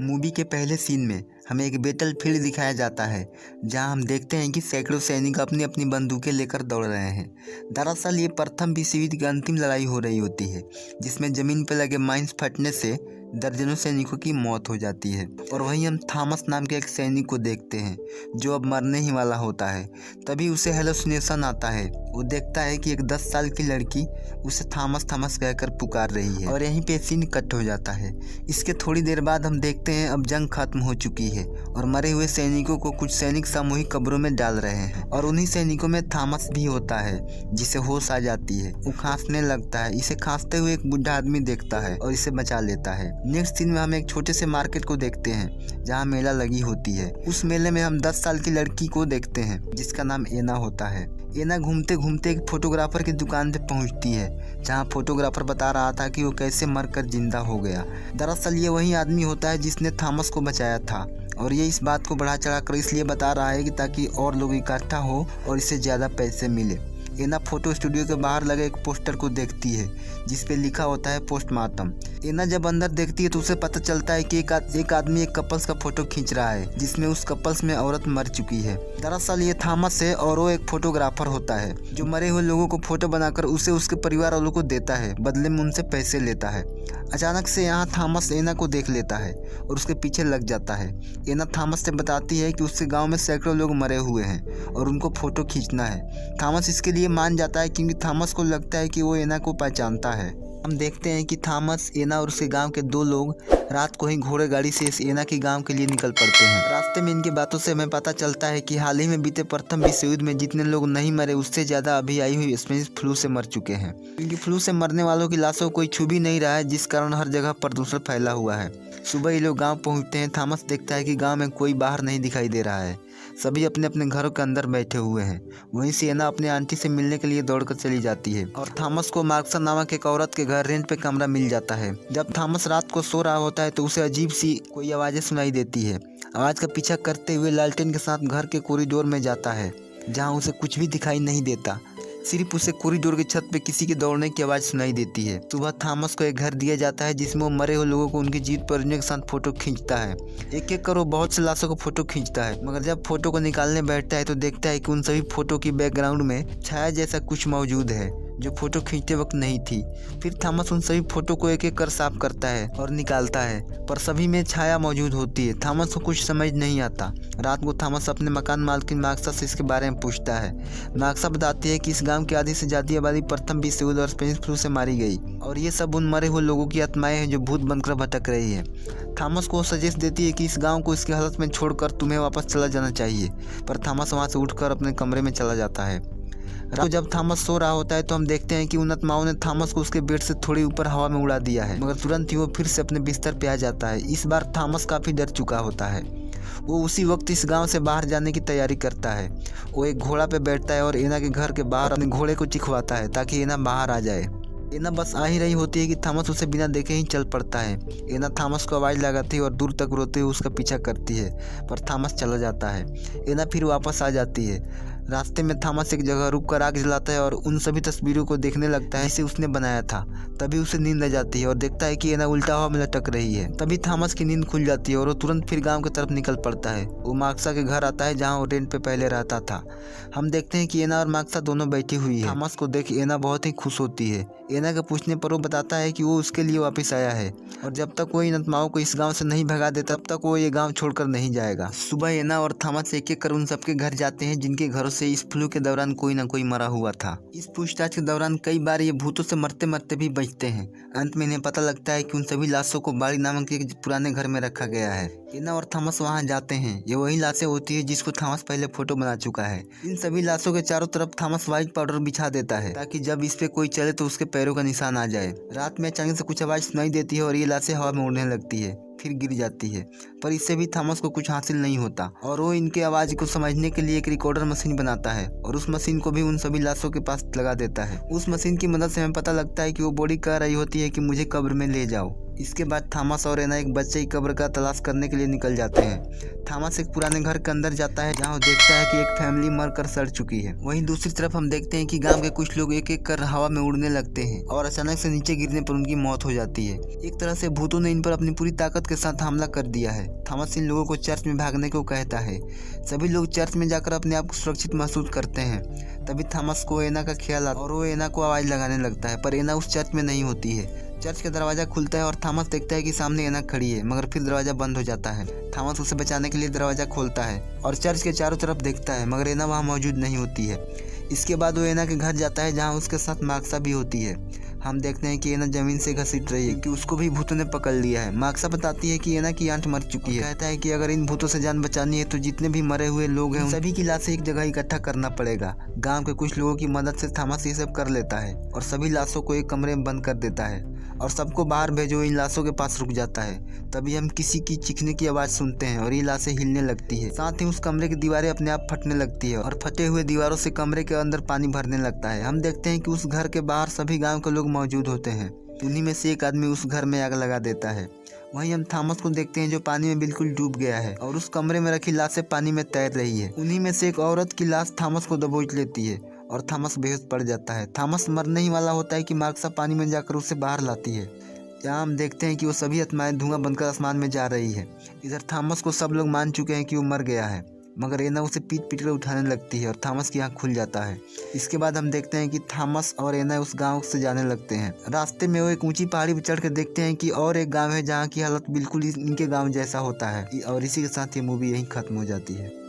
Movie के पहले scene में हमें एक बैटल फील्ड दिखाया जाता है, जहां हम देखते हैं कि सैकड़ों सैनिक अपनी अपनी बंदूकें लेकर दौड़ रहे हैं। दरअसल ये प्रथम विश्व युद्ध की अंतिम लड़ाई हो रही होती है, जिसमें ज़मीन पर लगे माइंस फटने से दर्जनों सैनिकों की मौत हो जाती है। और वहीं हम थॉमस नाम के एक सैनिक को देखते हैं, जो अब मरने ही वाला होता है। तभी उसे हेलुसिनेशन आता है। वो देखता है कि एक 10 साल की लड़की उसे थॉमस थॉमस कहकर पुकार रही है, और यहीं पे सीन कट हो जाता है। इसके थोड़ी देर बाद हम देखते हैं अब जंग खत्म हो चुकी है और मरे हुए सैनिकों को कुछ सैनिक सामूहिक कब्रों में डाल रहे हैं, और उन्हीं सैनिकों में थॉमस भी होता है, जिसे होश आ जाती है। वो खांसने लगता है। इसे खांसते हुए एक बुढ़ा आदमी देखता है और इसे बचा लेता है। नेक्स्ट सीन में हम एक छोटे से मार्केट को देखते हैं, जहाँ मेला लगी होती है। उस मेले में हम 10 साल की लड़की को देखते हैं, जिसका नाम एना होता है। एना घूमते घूमते एक फोटोग्राफर की दुकान पे पहुंचती है, जहां फोटोग्राफर बता रहा था कि वो कैसे मरकर जिंदा हो गया। दरअसल ये वही आदमी होता है जिसने थॉमस को बचाया था, और ये इस बात को बढ़ा चढ़ाकर इसलिए बता रहा है कि ताकि और लोग इकट्ठा हो और इससे ज़्यादा पैसे मिले। एना फोटो स्टूडियो के बाहर लगे एक पोस्टर को देखती है, जिस पे लिखा होता है पोस्टमार्टम। एना जब अंदर देखती है तो उसे पता चलता है कि एक आदमी एक कपल्स का फोटो खींच रहा है, जिसमें उस कपल्स में औरत मर चुकी है। दरअसल ये थॉमस है और वो एक फोटोग्राफर होता है, जो मरे हुए लोगों को फोटो बनाकर उसे उसके परिवार वालों को देता है, बदले में उनसे पैसे लेता है। अचानक से यहाँ थॉमस एना को देख लेता है और उसके पीछे लग जाता है। एना थॉमस से बताती है कि उसके गांव में सैकड़ों लोग मरे हुए हैं और उनको फोटो खींचना है। थॉमस इसके लिए मान जाता है, क्योंकि थॉमस को लगता है कि वो एना को पहचानता है। हम देखते हैं कि थॉमस, एना और उसके गांव के 2 लोग रात को ही घोड़े गाड़ी से इस एना के गांव के लिए निकल पड़ते हैं। रास्ते में इनकी बातों से हमें पता चलता है कि हाल ही में बीते प्रथम विश्व युद्ध में जितने लोग नहीं मरे, उससे ज़्यादा अभी आई हुई स्पेनिश फ्लू से मर चुके हैं। क्योंकि फ्लू से मरने वालों की लाशों को कोई छू भी नहीं रहा है, जिस कारण हर जगह प्रदूषण फैला हुआ है। सुबह ये लोग गाँव पहुँचते हैं। थॉमस देखता है कि गाँव में कोई बाहर नहीं दिखाई दे रहा है, सभी अपने अपने घरों के अंदर बैठे हुए हैं। वहीं से एना अपने आंटी से मिलने के लिए दौड़कर चली जाती है, और थॉमस को मार्क्सा नामक एक औरत के घर रेंट पे कमरा मिल जाता है। जब थॉमस रात को सो रहा होता है तो उसे अजीब सी कोई आवाज़ें सुनाई देती है। आवाज़ का पीछा करते हुए लालटेन के साथ घर के कॉरिडोर में जाता है, जहाँ उसे कुछ भी दिखाई नहीं देता, सिर्फ उसे कॉरिडोर की छत पे किसी के दौड़ने की आवाज़ सुनाई देती है। सुबह थॉमस को एक घर दिया जाता है, जिसमें वो मरे हुए लोगों को उनकी जीवित परिजनों के साथ फोटो खींचता है। एक एक कर वो बहुत से लाशों को फोटो खींचता है, मगर जब फोटो को निकालने बैठता है तो देखता है कि उन सभी फोटो की बैकग्राउंड में छाया जैसा कुछ मौजूद है, जो फोटो खींचते वक्त नहीं थी। फिर थॉमस उन सभी फोटो को एक एक कर साफ करता है और निकालता है, पर सभी में छाया मौजूद होती है। थॉमस को कुछ समझ नहीं आता। रात को थॉमस अपने मकान मालकिन मार्क्सा से इसके बारे में पूछता है। मार्क्सा बताती है कि इस गांव की आधी से ज़्यादा आबादी प्रथम विश्व युद्ध और स्पेनिश फ्लू से मारी गई, और ये सब उन मरे हुए लोगों की आत्माएं हैं जो भूत बनकर भटक रही है। थॉमस को सजेस्ट देती है कि इस गाँव को इसकी हालत में छोड़कर तुम्हें वापस चला जाना चाहिए, पर थॉमस वहाँ से उठकर अपने कमरे में चला जाता है। रात को जब थॉमस सो रहा होता है तो हम देखते हैं कि उन आत्माओं ने थॉमस को उसके बेड से थोड़ी ऊपर हवा में उड़ा दिया है, मगर तुरंत ही वो फिर से अपने बिस्तर पे आ जाता है। इस बार थॉमस काफ़ी डर चुका होता है। वो उसी वक्त इस गांव से बाहर जाने की तैयारी करता है। वो एक घोड़ा पे बैठता है और एना के घर के बाहर अपने घोड़े को चिखवाता है, ताकि एना बाहर आ जाए। एना बस आ ही रही होती है कि थॉमस उसे बिना देखे ही चल पड़ता है। एना थॉमस को आवाज़ लगाती है और दूर तक रोते हुए उसका पीछा करती है, पर थॉमस चला जाता है। एना फिर वापस आ जाती है। रास्ते में थॉमस एक जगह रुक कर आग जलाता है और उन सभी तस्वीरों को देखने लगता है जिसे उसने बनाया था। तभी उसे नींद आ जाती है और देखता है कि एना उल्टा हवा में लटक रही है। तभी थॉमस की नींद खुल जाती है और वो तुरंत फिर गांव की तरफ निकल पड़ता है। वो मार्क्सा के घर आता है, जहां वो रेंट पे पहले रहता था। हम देखते हैं कि एना और मार्क्सा दोनों बैठी हुई है। थॉमस को देख एना बहुत ही खुश होती है। एना के पूछने पर वो बताता है कि वो उसके लिए वापस आया है, और जब तक वो इन आत्माओं को इस गाँव से नहीं भगा देता तब तक वो ये गाँव छोड़कर नहीं जाएगा। सुबह एना और थॉमस एक एक कर उन सबके घर जाते हैं, जिनके घरों से इस फ्लू के दौरान कोई ना कोई मरा हुआ था। इस पूछताछ के दौरान कई बार ये भूतों से मरते मरते भी बचते हैं। अंत में इन्हें पता लगता है कि उन सभी लाशों को बाड़ी नामक एक पुराने घर में रखा गया है। एना और थॉमस वहां जाते हैं। ये वही लाशें होती है जिसको थॉमस पहले फोटो बना चुका है। इन सभी लाशों के चारों तरफ थॉमस व्हाइट पाउडर बिछा देता है, ताकि जब इस पे कोई चले तो उसके पैरों का निशान आ जाए। रात में अचानक से कुछ आवाज़ सुनाई देती है और ये लाशें हवा में उड़ने लगती है, फिर गिर जाती है, पर इससे भी थॉमस को कुछ हासिल नहीं होता, और वो इनके आवाज़ को समझने के लिए एक रिकॉर्डर मशीन बनाता है और उस मशीन को भी उन सभी लाशों के पास लगा देता है। उस मशीन की मदद से हमें पता लगता है कि वो बॉडी कह रही होती है कि मुझे कब्र में ले जाओ। इसके बाद थॉमस और एना एक बच्चे की कब्र का तलाश करने के लिए निकल जाते हैं। थॉमस एक पुराने घर के अंदर जाता है जहाँ वो देखता है कि एक फैमिली मर कर सड़ चुकी है। वहीं दूसरी तरफ हम देखते हैं कि गांव के कुछ लोग एक एक कर हवा में उड़ने लगते हैं और अचानक से नीचे गिरने पर उनकी मौत हो जाती है। एक तरह से भूतों ने इन पर अपनी पूरी ताकत के साथ हमला कर दिया है। थॉमस इन लोगों को चर्च में भागने को कहता है। सभी लोग चर्च में जाकर अपने आप को सुरक्षित महसूस करते हैं। तभी थॉमस को एना का ख्याल आता है और वो एना को आवाज लगाने लगता है, पर एना उस चर्च में नहीं होती है। चर्च का दरवाजा खुलता है और थॉमस देखता है कि सामने एना खड़ी है, मगर फिर दरवाजा बंद हो जाता है। थॉमस उसे बचाने के लिए दरवाजा खोलता है और चर्च के चारों तरफ देखता है, मगर एना वहाँ मौजूद नहीं होती है। इसके बाद वो एना के घर जाता है जहाँ उसके साथ मार्क्सा भी होती है। हम देखते हैं कि एना जमीन से घसीट रही है कि उसको भी भूतों ने पकड़ लिया है। मार्क्सा बताती है कि एना की आंट मर चुकी है। कहता है कि अगर इन भूतों से जान बचानी है तो जितने भी मरे हुए लोग हैं सभी की लाशें एक जगह इकट्ठा करना पड़ेगा। गांव के कुछ लोगों की मदद से थॉमस ये सब कर लेता है और सभी लाशों को एक कमरे में बंद कर देता है और सबको बाहर भेजो इन लाशों के पास रुक जाता है। तभी हम किसी की चीखने की आवाज़ सुनते हैं और ये लाशें हिलने लगती है। साथ ही उस कमरे की दीवारें अपने आप फटने लगती है और फटे हुए दीवारों से कमरे के अंदर पानी भरने लगता है। हम देखते हैं कि उस घर के बाहर सभी गांव के लोग मौजूद होते हैं। उन्हीं में से एक आदमी उस घर में आग लगा देता है। वहीं हम थॉमस को देखते हैं जो पानी में बिल्कुल डूब गया है और उस कमरे में रखी लाशें पानी में तैर रही है। उन्हीं में से एक औरत की लाश थॉमस को दबोच लेती है और थॉमस बेहोश पड़ जाता है। थॉमस मरने ही वाला होता है कि मार्क्सा पानी में जाकर उसे बाहर लाती है। यहाँ हम देखते हैं कि वो सभी आत्माएं धुआं बनकर आसमान में जा रही है। इधर थॉमस को सब लोग मान चुके हैं कि वो मर गया है, मगर एना उसे पीट पीट कर उठाने लगती है और थॉमस की आँख खुल जाता है। इसके बाद हम देखते हैं कि थॉमस और एना उस गांव से जाने लगते हैं। रास्ते में वो एक ऊंची पहाड़ी पर चढ़ कर देखते हैं कि और एक गांव है जहां की हालत बिल्कुल इनके गांव जैसा होता है। और इसी के साथ ये मूवी यहीं खत्म हो जाती है।